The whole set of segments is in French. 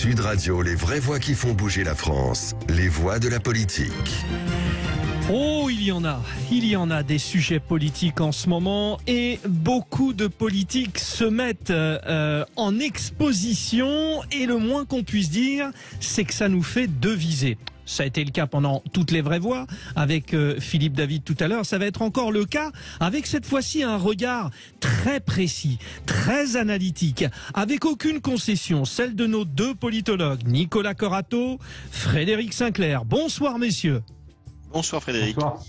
Sud Radio, les vraies voix qui font bouger la France. Les voix de la politique. Oh, il y en a des sujets politiques en ce moment et beaucoup de politiques se mettent en exposition et le moins qu'on puisse dire, c'est que ça nous fait deviser. Ça a été le cas pendant toutes les vraies voix avec Philippe David tout à l'heure. Ça va être encore le cas avec cette fois-ci un regard très précis, très analytique, avec aucune concession, celle de nos deux politologues, Nicolas Corato, Frédéric Sinclair. Bonsoir messieurs. Bonsoir Frédéric. Bonsoir.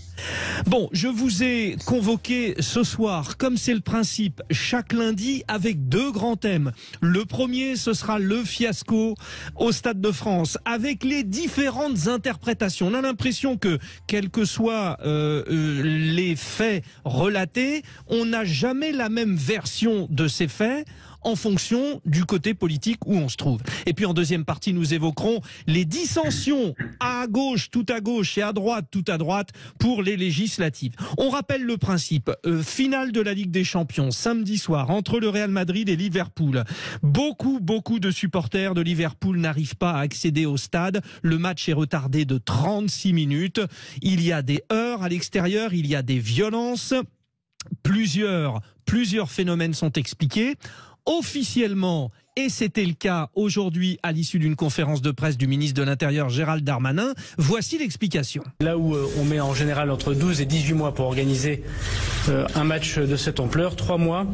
Bon, je vous ai convoqué ce soir, comme c'est le principe, chaque lundi avec deux grands thèmes. Le premier, ce sera le fiasco au Stade de France, avec les différentes interprétations. On a l'impression que, quels que soient les faits relatés, on n'a jamais la même version de ces faits en fonction du côté politique où on se trouve. Et puis en deuxième partie, nous évoquerons les dissensions à gauche, tout à gauche, et à droite, tout à droite, pour les législatives. On rappelle le principe. Finale de la Ligue des Champions, samedi soir, entre le Real Madrid et Liverpool. Beaucoup de supporters de Liverpool n'arrivent pas à accéder au stade. Le match est retardé de 36 minutes. Il y a des heurts à l'extérieur, il y a des violences. Plusieurs phénomènes sont expliqués. Officiellement, et c'était le cas aujourd'hui à l'issue d'une conférence de presse du ministre de l'Intérieur Gérald Darmanin, voici l'explication. Là où on met en général entre 12 et 18 mois pour organiser un match de cette ampleur, 3 mois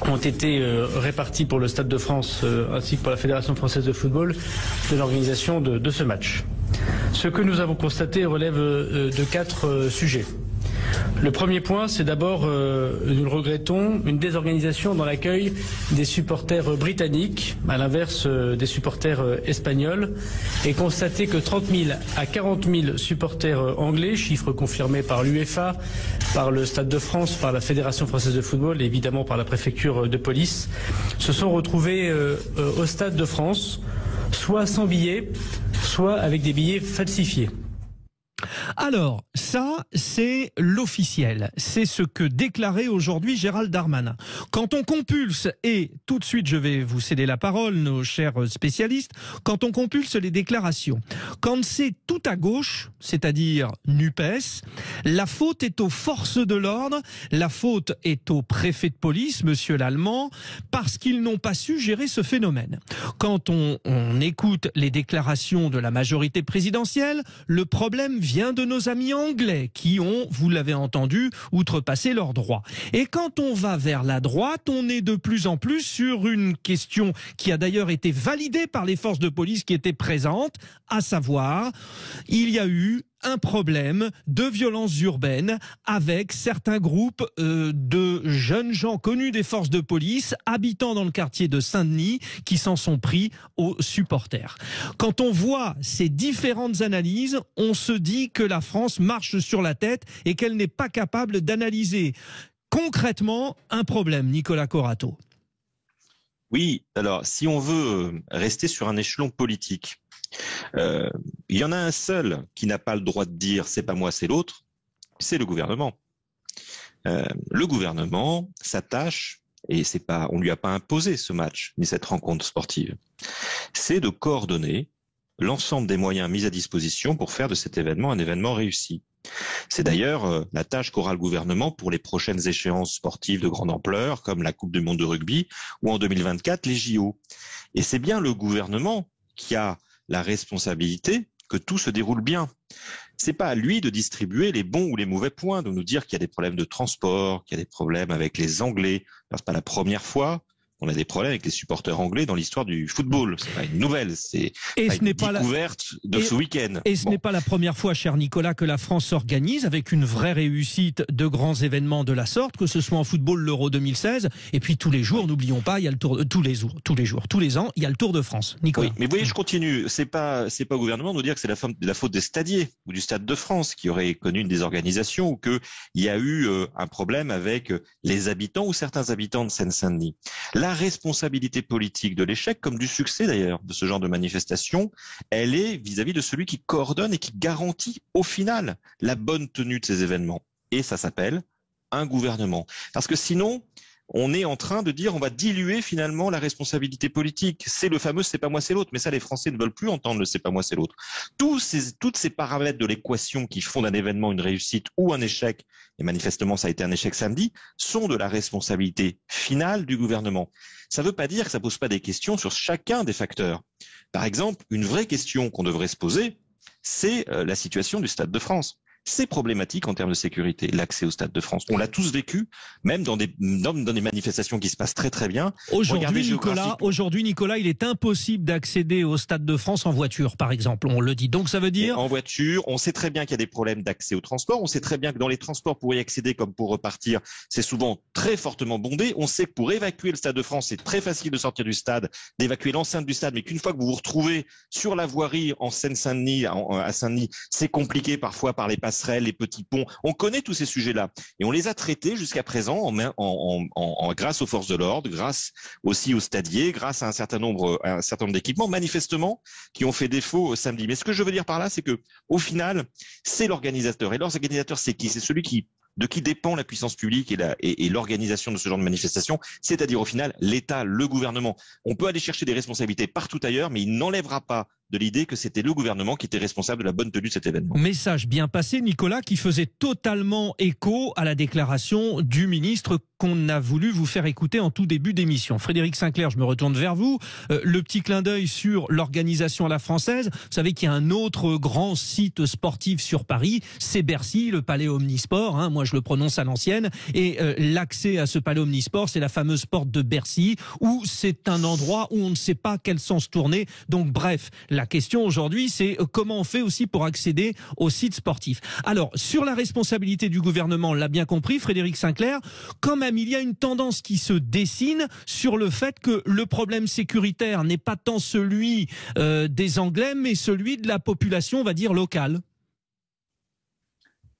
ont été répartis pour le Stade de France ainsi que pour la Fédération française de football de l'organisation de ce match. Ce que nous avons constaté relève de 4 sujets. Le premier point, c'est d'abord, nous le regrettons, une désorganisation dans l'accueil des supporters britanniques, à l'inverse des supporters espagnols, et constater que 30 000 à 40 000 supporters anglais, chiffre confirmé par l'UEFA, par le Stade de France, par la Fédération française de football et évidemment par la préfecture de police, se sont retrouvés au Stade de France, soit sans billets, soit avec des billets falsifiés. Alors, ça, c'est l'officiel. C'est ce que déclarait aujourd'hui Gérald Darmanin. Quand on compulse, et tout de suite je vais vous céder la parole, nos chers spécialistes, quand on compulse les déclarations, quand c'est tout à gauche, c'est-à-dire NUPES, la faute est aux forces de l'ordre, la faute est au préfet de police, monsieur l'Allemand, parce qu'ils n'ont pas su gérer ce phénomène. Quand on écoute les déclarations de la majorité présidentielle, le problème vient de nos amis anglais qui ont, vous l'avez entendu, outrepassé leurs droits. Et quand on va vers la droite, on est de plus en plus sur une question qui a d'ailleurs été validée par les forces de police qui étaient présentes, à savoir, il y a eu un problème de violence urbaine avec certains groupes de jeunes gens connus des forces de police habitant dans le quartier de Saint-Denis qui s'en sont pris aux supporters. Quand on voit ces différentes analyses, on se dit que la France marche sur la tête et qu'elle n'est pas capable d'analyser concrètement un problème. Nicolas Corato. Oui, alors si on veut rester sur un échelon politique, il y en a un seul qui n'a pas le droit de dire c'est pas moi, c'est l'autre, c'est le gouvernement. Le gouvernement s'attache, et c'est pas, on lui a pas imposé ce match ni cette rencontre sportive, c'est de coordonner l'ensemble des moyens mis à disposition pour faire de cet événement un événement réussi. C'est d'ailleurs la tâche qu'aura le gouvernement pour les prochaines échéances sportives de grande ampleur, comme la Coupe du Monde de rugby ou en 2024 les JO. Et c'est bien le gouvernement qui a la responsabilité que tout se déroule bien. C'est pas à lui de distribuer les bons ou les mauvais points, de nous dire qu'il y a des problèmes de transport, qu'il y a des problèmes avec les Anglais. Alors, c'est pas la première fois on a des problèmes avec les supporters anglais dans l'histoire du football. C'est pas une nouvelle, c'est une découverte de ce week-end. Et ce n'est pas la première fois, cher Nicolas, que la France s'organise avec une vraie réussite de grands événements de la sorte, que ce soit en football l'Euro 2016, et puis tous les jours, n'oublions pas, il y a le Tour, tous les ans, il y a le Tour de France. Nicolas. Oui, mais vous voyez, je continue. C'est pas au gouvernement de nous dire que c'est la faute des stadiers ou du Stade de France qui aurait connu une désorganisation ou que il y a eu un problème avec les habitants ou certains habitants de Seine-Saint-Denis. La responsabilité politique de l'échec, comme du succès d'ailleurs, de ce genre de manifestation, elle est vis-à-vis de celui qui coordonne et qui garantit au final la bonne tenue de ces événements. Et ça s'appelle un gouvernement. Parce que sinon, on est en train de dire on va diluer finalement la responsabilité politique. C'est le fameux c'est pas moi c'est l'autre, mais ça les Français ne veulent plus entendre le c'est pas moi c'est l'autre. Toutes ces paramètres de l'équation qui font d'un événement une réussite ou un échec, et manifestement ça a été un échec samedi, sont de la responsabilité finale du gouvernement. Ça ne veut pas dire que ça pose pas des questions sur chacun des facteurs. Par exemple, une vraie question qu'on devrait se poser, c'est la situation du Stade de France. C'est problématique en termes de sécurité, l'accès au Stade de France. On l'a tous vécu, même dans des manifestations qui se passent très très bien. Aujourd'hui, Nicolas, il est impossible d'accéder au Stade de France en voiture, par exemple. On le dit. Donc ça veut dire... En voiture, on sait très bien qu'il y a des problèmes d'accès au transport. On sait très bien que dans les transports, pour y accéder comme pour repartir, c'est souvent très fortement bondé. On sait que pour évacuer le Stade de France, c'est très facile de sortir du stade, d'évacuer l'enceinte du stade, mais qu'une fois que vous vous retrouvez sur la voirie en Seine-Saint-Denis, à Saint-Denis, c'est compliqué parfois par les passerelles, les petits ponts. On connaît tous ces sujets-là et on les a traités jusqu'à présent grâce aux forces de l'ordre, grâce aussi aux stadiers, grâce à un certain nombre d'équipements manifestement qui ont fait défaut samedi. Mais ce que je veux dire par là, c'est que au final, c'est l'organisateur. Et l'organisateur, c'est qui? C'est celui de qui dépend la puissance publique et l'organisation de ce genre de manifestation, c'est-à-dire au final l'État, le gouvernement. On peut aller chercher des responsabilités partout ailleurs, mais il n'enlèvera pas de l'idée que c'était le gouvernement qui était responsable de la bonne tenue de cet événement. Message bien passé, Nicolas, qui faisait totalement écho à la déclaration du ministre qu'on a voulu vous faire écouter en tout début d'émission. Frédéric Sinclair, je me retourne vers vous. Le petit clin d'œil sur l'organisation à la française. Vous savez qu'il y a un autre grand site sportif sur Paris, c'est Bercy, le palais Omnisport. Moi, je le prononce à l'ancienne. Et l'accès à ce palais Omnisport, c'est la fameuse porte de Bercy, où c'est un endroit où on ne sait pas quel sens tourner. Donc, bref, la question aujourd'hui, c'est comment on fait aussi pour accéder aux sites sportifs. Alors, sur la responsabilité du gouvernement, on l'a bien compris, Frédéric Sinclair, quand même, il y a une tendance qui se dessine sur le fait que le problème sécuritaire n'est pas tant celui des Anglais, mais celui de la population, on va dire, locale.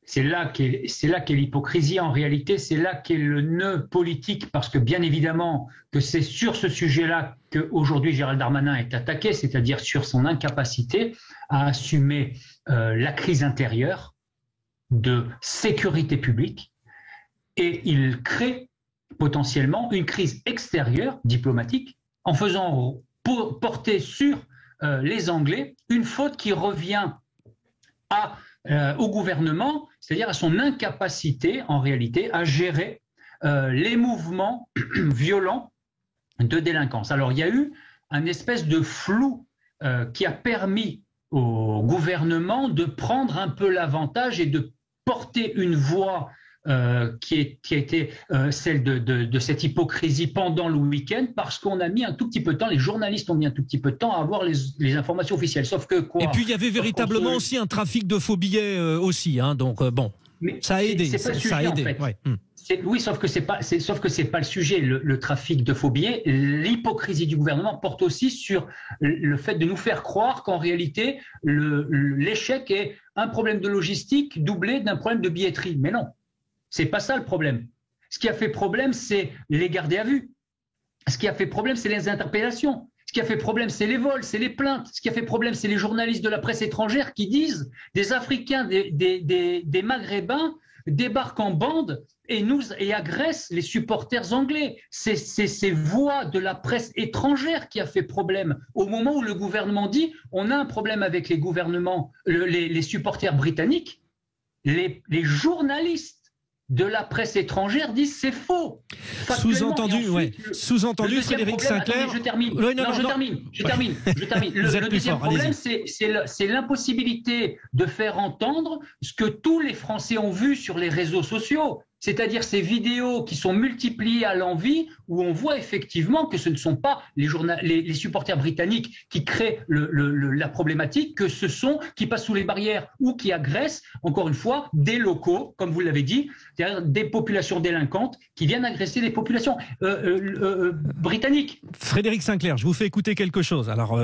C'est là qu'est l'hypocrisie en réalité, c'est là qu'est le nœud politique, parce que bien évidemment que c'est sur ce sujet-là qu'aujourd'hui Gérald Darmanin est attaqué, c'est-à-dire sur son incapacité à assumer la crise intérieure de sécurité publique, et il crée potentiellement une crise extérieure, diplomatique, en faisant porter sur les Anglais une faute qui revient au gouvernement, c'est-à-dire à son incapacité, en réalité, à gérer les mouvements violents de délinquance. Alors, il y a eu un espèce de flou qui a permis au gouvernement de prendre un peu l'avantage et de porter une voix qui a été celle de cette hypocrisie pendant le week-end, parce qu'on a mis un tout petit peu de temps, les journalistes ont mis un tout petit peu de temps à avoir les informations officielles. Sauf que quoi? Et puis il y avait véritablement aussi un trafic de faux billets aussi, donc bon, mais ça a aidé. C'est pas le sujet, ça a aidé. En fait. Ouais. Oui, sauf que c'est pas le sujet, le trafic de faux billets. L'hypocrisie du gouvernement porte aussi sur le fait de nous faire croire qu'en réalité l'échec est un problème de logistique doublé d'un problème de billetterie. Mais non. C'est pas ça le problème. Ce qui a fait problème, c'est les gardés à vue. Ce qui a fait problème, c'est les interpellations. Ce qui a fait problème, c'est les vols, c'est les plaintes. Ce qui a fait problème, c'est les journalistes de la presse étrangère qui disent des Africains, des Maghrébins débarquent en bande et agressent les supporters anglais. C'est ces voix de la presse étrangère qui a fait problème. Au moment où le gouvernement dit on a un problème avec les gouvernements, les supporters britanniques, les journalistes de la presse étrangère disent c'est faux. Sous-entendu, Sous-entendu, Frédéric Sinclair. Je termine. Je termine. Le deuxième problème, c'est l'impossibilité de faire entendre ce que tous les Français ont vu sur les réseaux sociaux. C'est-à-dire ces vidéos qui sont multipliées à l'envi, où on voit effectivement que ce ne sont pas les supporters britanniques qui créent la problématique, que ce sont qui passent sous les barrières ou qui agressent, encore une fois, des locaux, comme vous l'avez dit, c'est-à-dire des populations délinquantes qui viennent agresser les populations britanniques. Frédéric Sinclair, je vous fais écouter quelque chose. Alors,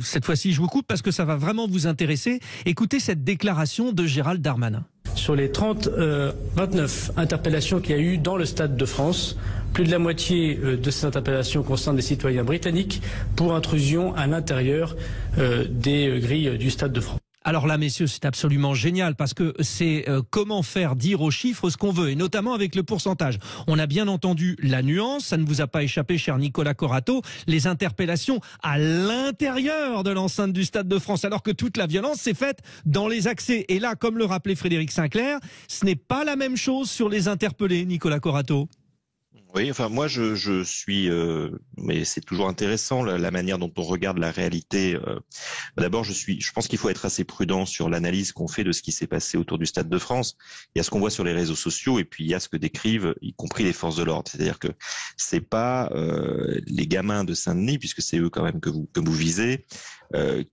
cette fois-ci, je vous coupe parce que ça va vraiment vous intéresser. Écoutez cette déclaration de Gérald Darmanin. Sur les 29 interpellations qu'il y a eu dans le Stade de France, plus de la moitié de ces interpellations concernent des citoyens britanniques pour intrusion à l'intérieur des grilles du Stade de France. Alors là, messieurs, c'est absolument génial parce que c'est comment faire dire aux chiffres ce qu'on veut, et notamment avec le pourcentage. On a bien entendu la nuance, ça ne vous a pas échappé, cher Nicolas Corato, les interpellations à l'intérieur de l'enceinte du Stade de France, alors que toute la violence s'est faite dans les accès. Et là, comme le rappelait Frédéric Sinclair, ce n'est pas la même chose sur les interpellés, Nicolas Corato. Oui, enfin moi je suis, mais c'est toujours intéressant la manière dont on regarde la réalité. D'abord, je pense qu'il faut être assez prudent sur l'analyse qu'on fait de ce qui s'est passé autour du Stade de France. Il y a ce qu'on voit sur les réseaux sociaux et puis il y a ce que décrivent, y compris les forces de l'ordre. C'est-à-dire que c'est pas les gamins de Saint-Denis, puisque c'est eux quand même que vous visez,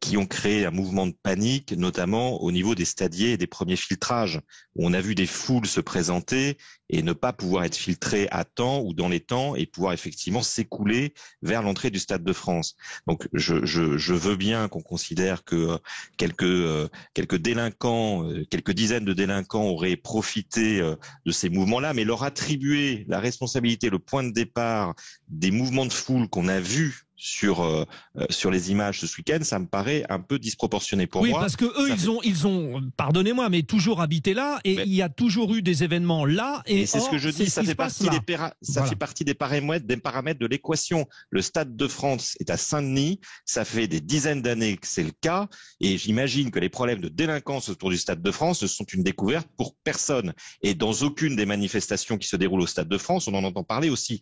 qui ont créé un mouvement de panique, notamment au niveau des stadiers et des premiers filtrages, où on a vu des foules se présenter et ne pas pouvoir être filtrées à temps ou dans les temps et pouvoir effectivement s'écouler vers l'entrée du Stade de France. Donc je veux bien qu'on considère que quelques délinquants, quelques dizaines de délinquants auraient profité de ces mouvements-là, mais leur attribuer la responsabilité, le point de départ des mouvements de foule qu'on a vus sur les images ce week-end, ça me paraît un peu disproportionné pour moi. Oui, parce que eux, ils ont, pardonnez-moi, mais toujours habité là, et il y a toujours eu des événements là, et c'est ce que je dis, ça fait partie fait partie des paramètres de l'équation. Le Stade de France est à Saint-Denis, ça fait des dizaines d'années que c'est le cas, et j'imagine que les problèmes de délinquance autour du Stade de France sont une découverte pour personne. Et dans aucune des manifestations qui se déroulent au Stade de France, on en entend parler aussi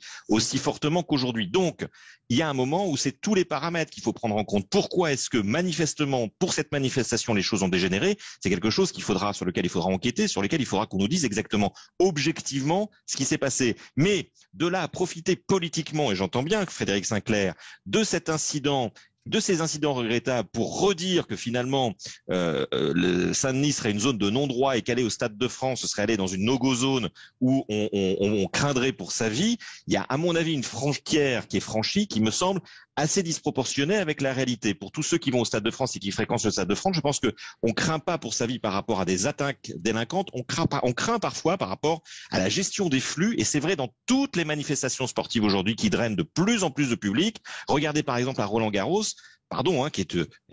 fortement qu'aujourd'hui. Donc, il y a un moment où c'est tous les paramètres qu'il faut prendre en compte. Pourquoi est-ce que manifestement, pour cette manifestation, les choses ont dégénéré? C'est quelque chose sur lequel il faudra enquêter, sur lequel il faudra qu'on nous dise exactement, objectivement, ce qui s'est passé. Mais de là à profiter politiquement, et j'entends bien que Frédéric Sinclair, de cet incident, de ces incidents regrettables pour redire que finalement le Saint-Denis serait une zone de non-droit et qu'aller au Stade de France, ce serait aller dans une no-go zone où on craindrait pour sa vie, il y a à mon avis une frontière qui est franchie qui me semble assez disproportionnée avec la réalité. Pour tous ceux qui vont au Stade de France et qui fréquentent le Stade de France, je pense que on craint pas pour sa vie par rapport à des attaques délinquantes, on craint parfois par rapport à la gestion des flux, et c'est vrai dans toutes les manifestations sportives aujourd'hui qui drainent de plus en plus de public. Regardez par exemple à Roland-Garros,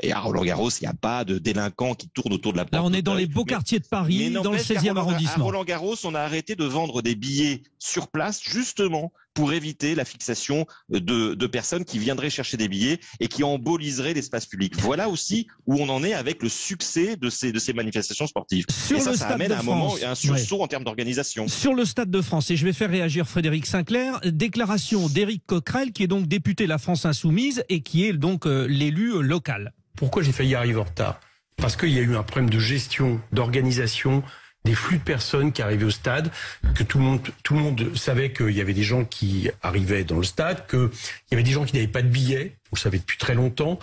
et à Roland-Garros, il n'y a pas de délinquants qui tournent autour de la porte. Là, on est dans les beaux quartiers de Paris, dans le 16e arrondissement. À Roland-Garros, on a arrêté de vendre des billets sur place, justement, pour éviter la fixation de personnes qui viendraient chercher des billets et qui emboliseraient l'espace public. Voilà aussi où on en est avec le succès de ces manifestations sportives. Sur ça amène à un moment un sursaut en termes d'organisation. Sur le Stade de France, et je vais faire réagir Frédéric Sinclair, déclaration d'Éric Coquerel, qui est donc député La France Insoumise et qui est donc l'élu local. Pourquoi j'ai failli arriver en retard? Parce qu'il y a eu un problème de gestion, d'organisation, des flux de personnes qui arrivaient au stade, que tout le monde savait qu'il y avait des gens qui arrivaient dans le stade, qu'il y avait des gens qui n'avaient pas de billets, on le savait depuis très longtemps,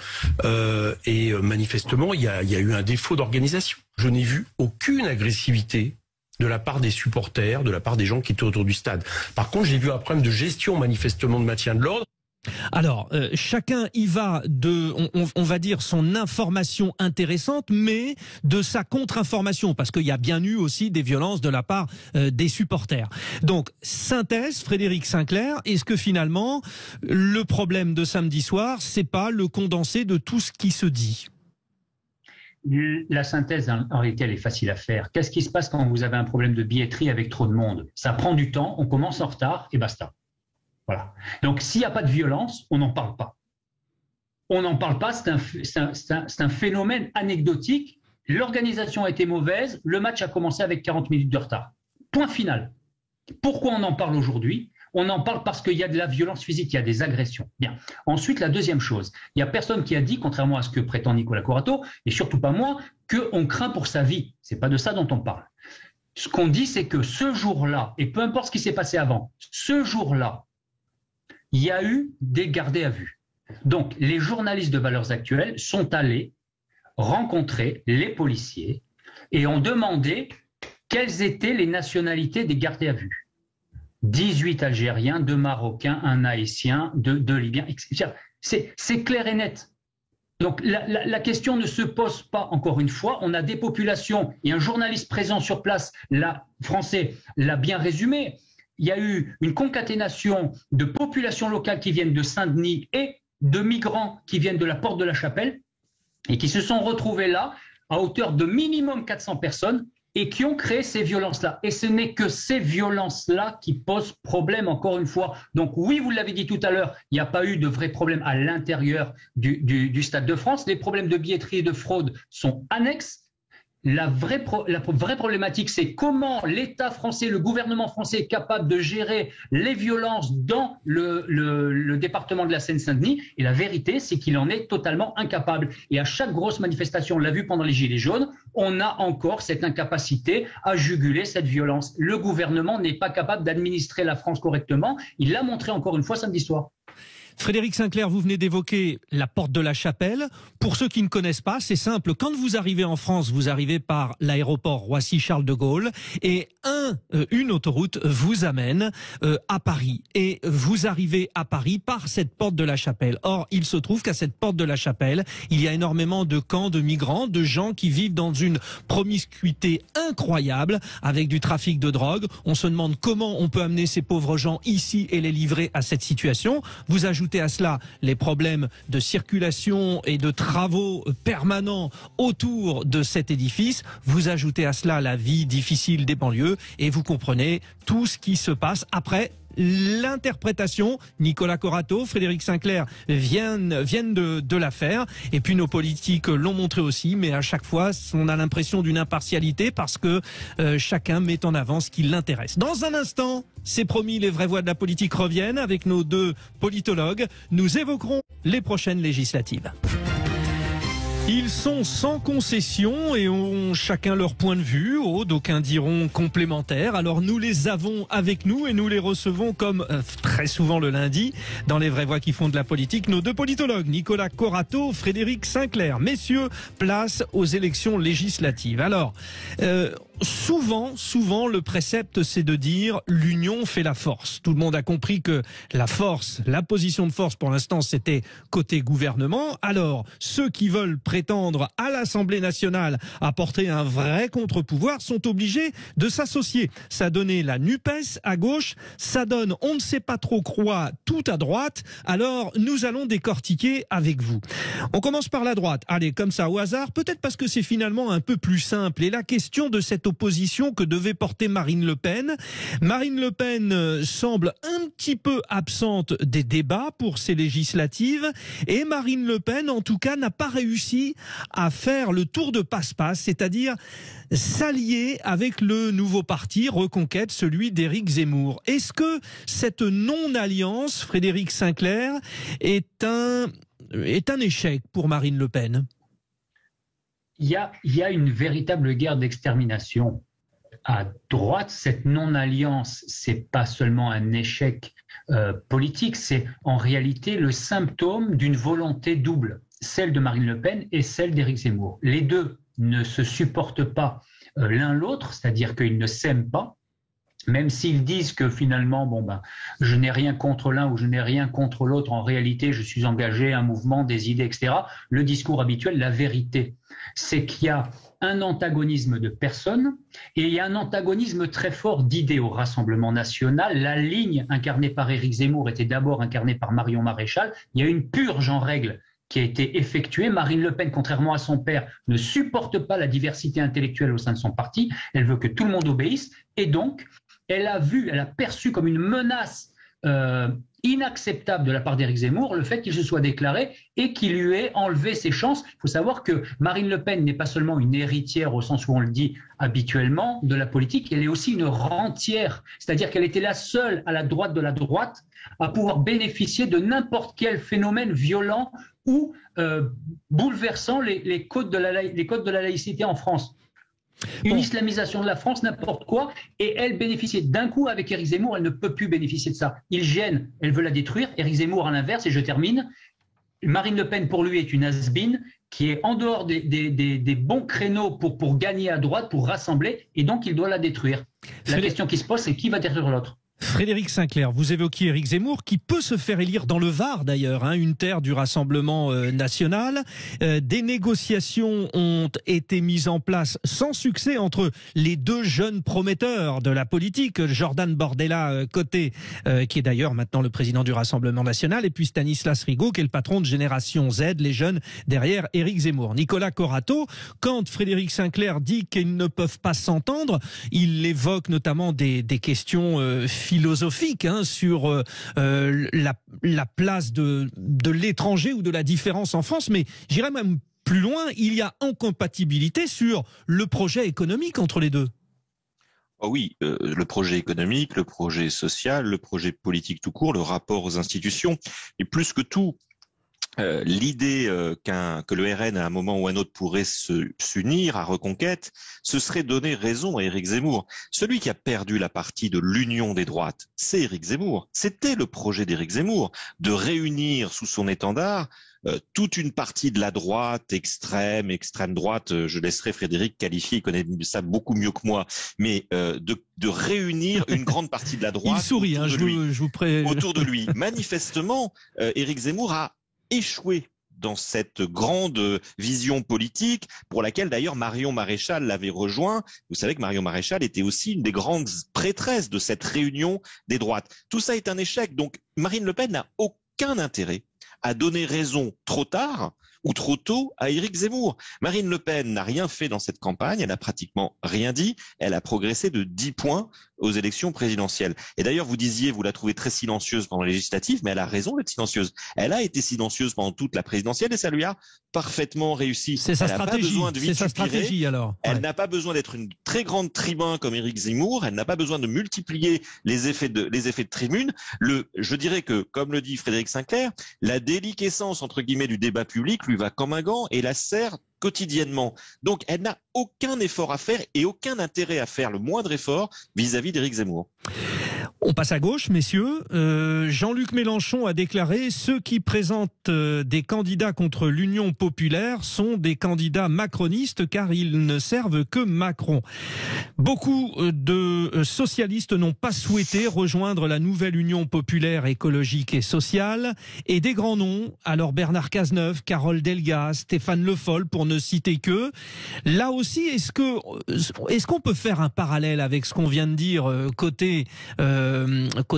et manifestement, il y a eu un défaut d'organisation. Je n'ai vu aucune agressivité de la part des supporters, de la part des gens qui étaient autour du stade. Par contre, j'ai vu un problème de gestion, manifestement, de maintien de l'ordre. Alors, chacun y va de, on va dire, son information intéressante, mais de sa contre-information, parce qu'il y a bien eu aussi des violences de la part des supporters. Donc, synthèse, Frédéric Sinclair, est-ce que finalement, le problème de samedi soir, c'est pas le condensé de tout ce qui se dit ? La synthèse, en réalité, elle est facile à faire. Qu'est-ce qui se passe quand vous avez un problème de billetterie avec trop de monde? Ça prend du temps, on commence en retard et basta. Voilà. Donc, s'il n'y a pas de violence, on n'en parle pas. On n'en parle pas, c'est un phénomène anecdotique. L'organisation a été mauvaise, le match a commencé avec 40 minutes de retard. Point final. Pourquoi on en parle aujourd'hui? On en parle parce qu'il y a de la violence physique, il y a des agressions. Bien. Ensuite, la deuxième chose, il n'y a personne qui a dit, contrairement à ce que prétend Nicolas Corato, et surtout pas moi, qu'on craint pour sa vie. Ce n'est pas de ça dont on parle. Ce qu'on dit, c'est que ce jour-là, et peu importe ce qui s'est passé avant, ce jour-là, il y a eu des gardés à vue. Donc, les journalistes de Valeurs Actuelles sont allés rencontrer les policiers et ont demandé quelles étaient les nationalités des gardés à vue. 18 Algériens, 2 Marocains, 1 Haïtien, 2 Libyens, etc. C'est clair et net. Donc, la question ne se pose pas, encore une fois. On a des populations, et un journaliste présent sur place, français, l'a bien résumé. Il y a eu une concaténation de populations locales qui viennent de Saint-Denis et de migrants qui viennent de la Porte de la Chapelle et qui se sont retrouvés là à hauteur de minimum 400 personnes et qui ont créé ces violences-là. Et ce n'est que ces violences-là qui posent problème, encore une fois. Donc oui, vous l'avez dit tout à l'heure, il n'y a pas eu de vrais problèmes à l'intérieur du Stade de France. Les problèmes de billetterie et de fraude sont annexes. La vraie problématique, c'est comment l'État français, le gouvernement français est capable de gérer les violences dans le département de la Seine-Saint-Denis. Et la vérité, c'est qu'il en est totalement incapable. Et à chaque grosse manifestation, on l'a vu pendant les Gilets jaunes, on a encore cette incapacité à juguler cette violence. Le gouvernement n'est pas capable d'administrer la France correctement. Il l'a montré encore une fois samedi soir. Frédéric Sinclair, vous venez d'évoquer la porte de la Chapelle. Pour ceux qui ne connaissent pas, c'est simple. Quand vous arrivez en France, vous arrivez par l'aéroport Roissy-Charles de Gaulle et une autoroute vous amène à Paris. Et vous arrivez à Paris par cette porte de la Chapelle. Or, il se trouve qu'à cette porte de la Chapelle, il y a énormément de camps de migrants, de gens qui vivent dans une promiscuité incroyable avec du trafic de drogue. On se demande comment on peut amener ces pauvres gens ici et les livrer à cette situation. Vous ajoutez à cela les problèmes de circulation et de travaux permanents autour de cet édifice. Vous ajoutez à cela la vie difficile des banlieues et vous comprenez tout ce qui se passe après. L'interprétation, Nicolas Corato, Frédéric Sinclair viennent de la faire et puis nos politiques l'ont montré aussi, mais à chaque fois on a l'impression d'une impartialité parce que chacun met en avant ce qui l'intéresse. Dans un instant, c'est promis, les vraies voix de la politique reviennent avec nos deux politologues. Nous évoquerons les prochaines législatives. Ils sont sans concession et ont chacun leur point de vue, d'aucuns diront complémentaires. Alors nous les avons avec nous et nous les recevons comme très souvent le lundi dans les vraies voix qui font de la politique. Nos deux politologues, Nicolas Corato, Frédéric Sinclair. Messieurs, place aux élections législatives. Alors, souvent, le précepte, c'est de dire l'union fait la force. Tout le monde a compris que la force, la position de force pour l'instant, c'était côté gouvernement. Alors, ceux qui veulent prétendre à l'Assemblée nationale à porter un vrai contre-pouvoir sont obligés de s'associer. Ça donnait la NUPES à gauche, ça donne on ne sait pas trop quoi tout à droite. Alors, nous allons décortiquer avec vous. On commence par la droite. Allez, comme ça, au hasard, peut-être parce que c'est finalement un peu plus simple. Et la question de cette opposition que devait porter Marine Le Pen. Marine Le Pen semble un petit peu absente des débats pour ces législatives et Marine Le Pen, en tout cas, n'a pas réussi à faire le tour de passe-passe, c'est-à-dire s'allier avec le nouveau parti Reconquête, celui d'Éric Zemmour. Est-ce que cette non-alliance, Frédéric Sinclair, est un échec pour Marine Le Pen ? Il y a une véritable guerre d'extermination à droite. Cette non-alliance, c'est pas seulement un échec politique, c'est en réalité le symptôme d'une volonté double, celle de Marine Le Pen et celle d'Éric Zemmour. Les deux ne se supportent pas l'un l'autre, c'est-à-dire qu'ils ne s'aiment pas. Même s'ils disent que finalement, je n'ai rien contre l'un ou je n'ai rien contre l'autre, en réalité, je suis engagé à un mouvement, des idées, etc. Le discours habituel, la vérité, c'est qu'il y a un antagonisme de personnes et il y a un antagonisme très fort d'idées au Rassemblement national. La ligne incarnée par Éric Zemmour était d'abord incarnée par Marion Maréchal. Il y a une purge en règle qui a été effectuée. Marine Le Pen, contrairement à son père, ne supporte pas la diversité intellectuelle au sein de son parti. Elle veut que tout le monde obéisse et donc elle a perçu comme une menace inacceptable de la part d'Éric Zemmour le fait qu'il se soit déclaré et qu'il lui ait enlevé ses chances. Il faut savoir que Marine Le Pen n'est pas seulement une héritière au sens où on le dit habituellement de la politique, elle est aussi une rentière, c'est-à-dire qu'elle était la seule à la droite de la droite à pouvoir bénéficier de n'importe quel phénomène violent ou bouleversant les codes de la laïcité en France. Une islamisation de la France, n'importe quoi, et elle bénéficiait. D'un coup, avec Éric Zemmour, elle ne peut plus bénéficier de ça. Il gêne, elle veut la détruire. Éric Zemmour, à l'inverse, et je termine, Marine Le Pen, pour lui, est une has-been qui est en dehors des bons créneaux pour gagner à droite, pour rassembler, et donc il doit la détruire. La question qui se pose, c'est qui va détruire l'autre ? Frédéric Sinclair, vous évoquiez Éric Zemmour, qui peut se faire élire dans le Var d'ailleurs, une terre du Rassemblement national. Des négociations ont été mises en place sans succès entre les deux jeunes prometteurs de la politique, Jordan Bordella côté, qui est d'ailleurs maintenant le président du Rassemblement national, et puis Stanislas Rigaud, qui est le patron de Génération Z, les jeunes derrière Éric Zemmour. Nicolas Corato, quand Frédéric Sinclair dit qu'ils ne peuvent pas s'entendre, il évoque notamment des questions philosophique sur la place de l'étranger ou de la différence en France, mais j'irais même plus loin, il y a incompatibilité sur le projet économique entre les deux. Oh oui, le projet économique, le projet social, le projet politique tout court, le rapport aux institutions, et plus que tout, l'idée que le RN à un moment ou un autre pourrait s'unir à Reconquête, ce serait donner raison à Éric Zemmour. Celui qui a perdu la partie de l'union des droites, c'est Éric Zemmour. C'était le projet d'Éric Zemmour, de réunir sous son étendard toute une partie de la droite, extrême droite, je laisserai Frédéric qualifier, il connaît ça beaucoup mieux que moi, mais de réunir une grande partie de la droite. Il sourit, autour de lui. Manifestement, Éric Zemmour a échoué dans cette grande vision politique pour laquelle d'ailleurs Marion Maréchal l'avait rejoint. Vous savez que Marion Maréchal était aussi une des grandes prêtresses de cette réunion des droites. Tout ça est un échec, donc Marine Le Pen n'a aucun intérêt à donner raison trop tard ou trop tôt à Éric Zemmour. Marine Le Pen n'a rien fait dans cette campagne, elle n'a pratiquement rien dit, elle a progressé de 10 points aux élections présidentielles. Et d'ailleurs, vous disiez, vous la trouvez très silencieuse pendant les législatives, mais elle a raison d'être silencieuse. Elle a été silencieuse pendant toute la présidentielle et ça lui a parfaitement réussi. C'est sa stratégie. C'est sa stratégie alors. Elle n'a pas besoin d'être une très grande tribun comme Éric Zemmour. Elle n'a pas besoin de multiplier les effets de tribune. Je dirais que, comme le dit Frédéric Sinclair, la déliquescence entre guillemets du débat public lui va comme un gant et la sert quotidiennement. Donc elle n'a aucun effort à faire et aucun intérêt à faire le moindre effort vis-à-vis d'Éric Zemmour. On passe à gauche, messieurs. Jean-Luc Mélenchon a déclaré « Ceux qui présentent des candidats contre l'Union populaire sont des candidats macronistes car ils ne servent que Macron ». Beaucoup de socialistes n'ont pas souhaité rejoindre la nouvelle Union populaire écologique et sociale. Et des grands noms, alors Bernard Cazeneuve, Carole Delga, Stéphane Le Foll, pour ne citer que. Là aussi, est-ce qu'on peut faire un parallèle avec ce qu'on vient de dire côté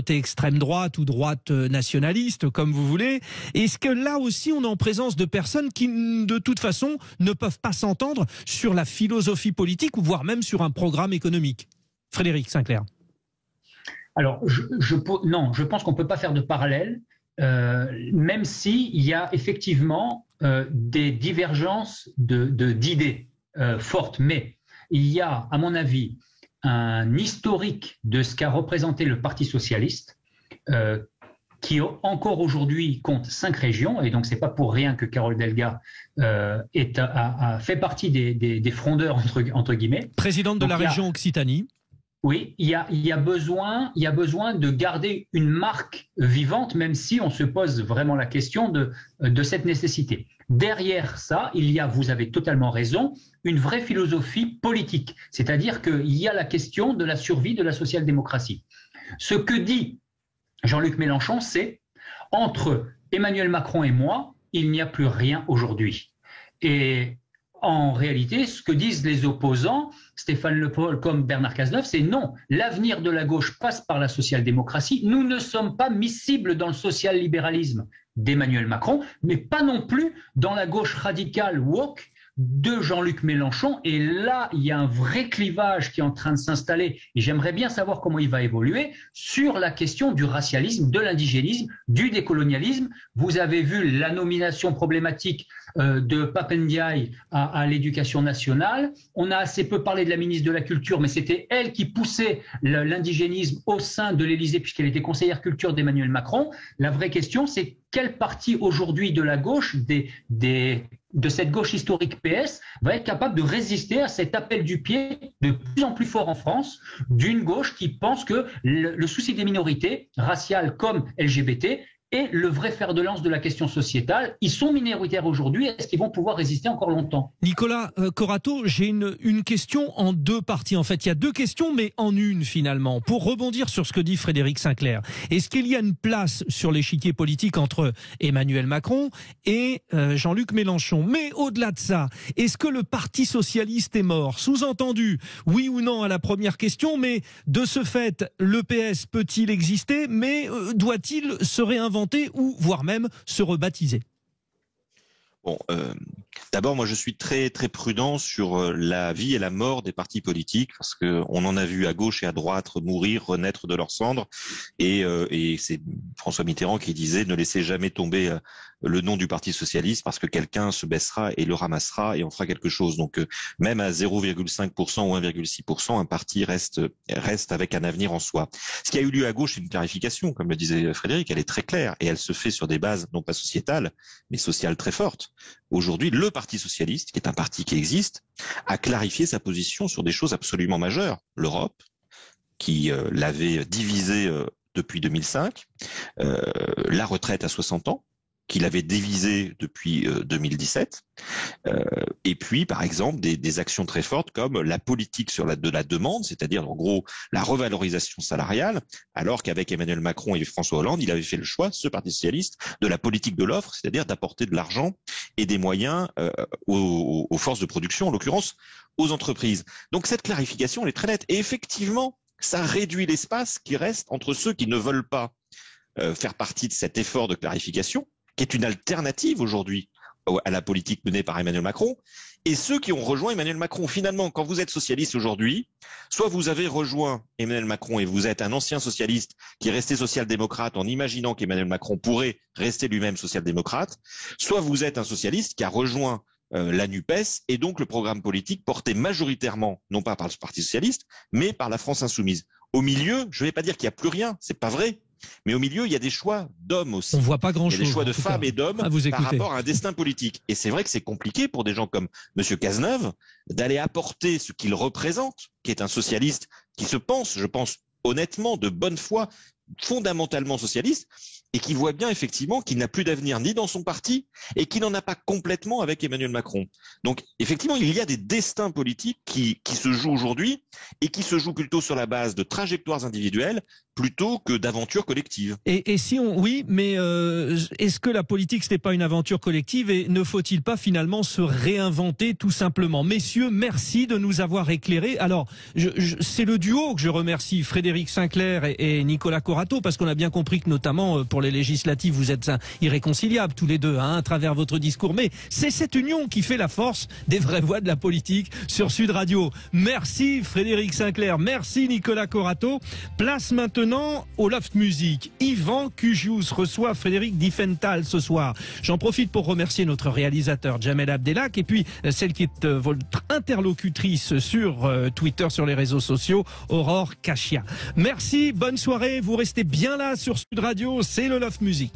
extrême droite ou droite nationaliste, comme vous voulez? Est-ce que là aussi on est en présence de personnes qui de toute façon ne peuvent pas s'entendre sur la philosophie politique ou voire même sur un programme économique? Frédéric Sinclair. Alors non, je pense qu'on ne peut pas faire de parallèle, même s'il y a effectivement des divergences d'idées fortes, mais il y a, à mon avis, un historique de ce qu'a représenté le Parti socialiste, qui encore aujourd'hui compte 5 régions, et donc c'est pas pour rien que Carole Delga a fait partie des frondeurs entre guillemets. Présidente de la région Occitanie. Oui, il y a besoin de garder une marque vivante, même si on se pose vraiment la question de cette nécessité. Derrière ça, il y a, vous avez totalement raison, une vraie philosophie politique. C'est-à-dire qu'il y a la question de la survie de la social-démocratie. Ce que dit Jean-Luc Mélenchon, c'est « Entre Emmanuel Macron et moi, il n'y a plus rien aujourd'hui ». Et en réalité, ce que disent les opposants, Stéphane Le Foll comme Bernard Cazeneuve, c'est non, l'avenir de la gauche passe par la social-démocratie. Nous ne sommes pas miscibles dans le social-libéralisme d'Emmanuel Macron, mais pas non plus dans la gauche radicale woke de Jean-Luc Mélenchon. Et là, il y a un vrai clivage qui est en train de s'installer, et j'aimerais bien savoir comment il va évoluer, sur la question du racialisme, de l'indigénisme, du décolonialisme. Vous avez vu la nomination problématique de Pape Ndiaye à l'éducation nationale. On a assez peu parlé de la ministre de la Culture, mais c'était elle qui poussait l'indigénisme au sein de l'Élysée, puisqu'elle était conseillère culture d'Emmanuel Macron. La vraie question, c'est quelle partie aujourd'hui de la gauche, de cette gauche historique PS, va être capable de résister à cet appel du pied de plus en plus fort en France, d'une gauche qui pense que le souci des minorités, raciales comme LGBT, est le vrai fer de lance de la question sociétale. Ils sont minoritaires aujourd'hui, est-ce qu'ils vont pouvoir résister encore longtemps? Nicolas Corato, j'ai une question en deux parties. En fait, il y a deux questions, mais en une finalement. Pour rebondir sur ce que dit Frédéric Sinclair, est-ce qu'il y a une place sur l'échiquier politique entre Emmanuel Macron et Jean-Luc Mélenchon? Mais au-delà de ça, est-ce que le Parti socialiste est mort? Sous-entendu, oui ou non à la première question, mais de ce fait, le PS peut-il exister, mais doit-il se réinventer ou voire même se rebaptiser? Bon, d'abord, moi, je suis très très prudent sur la vie et la mort des partis politiques parce que on en a vu à gauche et à droite mourir, renaître de leurs cendres, et c'est François Mitterrand qui disait ne laissez jamais tomber le nom du Parti socialiste parce que quelqu'un se baissera et le ramassera et on fera quelque chose. Donc même à 0,5% ou 1,6%, un parti reste avec un avenir en soi. Ce qui a eu lieu à gauche, c'est une clarification, comme le disait Frédéric, elle est très claire et elle se fait sur des bases non pas sociétales mais sociales très fortes. Aujourd'hui, le Parti socialiste, qui est un parti qui existe, a clarifié sa position sur des choses absolument majeures. L'Europe, qui l'avait divisé depuis 2005, la retraite à 60 ans, qu'il avait divisé depuis 2017, et puis par exemple des actions très fortes comme la politique de la demande, c'est-à-dire en gros la revalorisation salariale, alors qu'avec Emmanuel Macron et François Hollande, il avait fait le choix, ce Parti socialiste, de la politique de l'offre, c'est-à-dire d'apporter de l'argent et des moyens aux forces de production, en l'occurrence aux entreprises. Donc cette clarification, elle est très nette, et effectivement, ça réduit l'espace qui reste entre ceux qui ne veulent pas faire partie de cet effort de clarification, qui est une alternative aujourd'hui à la politique menée par Emmanuel Macron, et ceux qui ont rejoint Emmanuel Macron. Finalement, quand vous êtes socialiste aujourd'hui, soit vous avez rejoint Emmanuel Macron et vous êtes un ancien socialiste qui est resté social-démocrate en imaginant qu'Emmanuel Macron pourrait rester lui-même social-démocrate, soit vous êtes un socialiste qui a rejoint la NUPES et donc le programme politique porté majoritairement, non pas par le Parti socialiste, mais par la France insoumise. Au milieu, je ne vais pas dire qu'il n'y a plus rien, c'est pas vrai. Mais au milieu, il y a des choix d'hommes aussi. On voit pas grand-chose. Il y a des choix de femmes et d'hommes par rapport à un destin politique. Et c'est vrai que c'est compliqué pour des gens comme M. Cazeneuve d'aller apporter ce qu'il représente, qui est un socialiste qui se pense, je pense honnêtement, de bonne foi, fondamentalement socialiste, et qui voit bien effectivement qu'il n'a plus d'avenir ni dans son parti et qu'il n'en a pas complètement avec Emmanuel Macron. Donc effectivement, il y a des destins politiques qui se jouent aujourd'hui et qui se jouent plutôt sur la base de trajectoires individuelles plutôt que d'aventures collectives. Et si on, oui, mais est-ce que la politique, ce n'est pas une aventure collective et ne faut-il pas finalement se réinventer tout simplement? Messieurs, merci de nous avoir éclairés. Alors, c'est le duo que je remercie, Frédéric Sinclair et Nicolas Corato, parce qu'on a bien compris que notamment pour les législatives, vous êtes irréconciliables tous les deux, hein, à travers votre discours. Mais c'est cette union qui fait la force des vraies voix de la politique sur Sud Radio. Merci Frédéric Sinclair, merci Nicolas Corato. Place maintenant au Loft Music. Yvan Cugius reçoit Frédéric Diffenthal ce soir. J'en profite pour remercier notre réalisateur Jamel Abdelak et puis celle qui est votre interlocutrice sur Twitter, sur les réseaux sociaux, Aurore Cachia. Merci, bonne soirée. Vous restez bien là sur Sud Radio, c'est le Loft Music.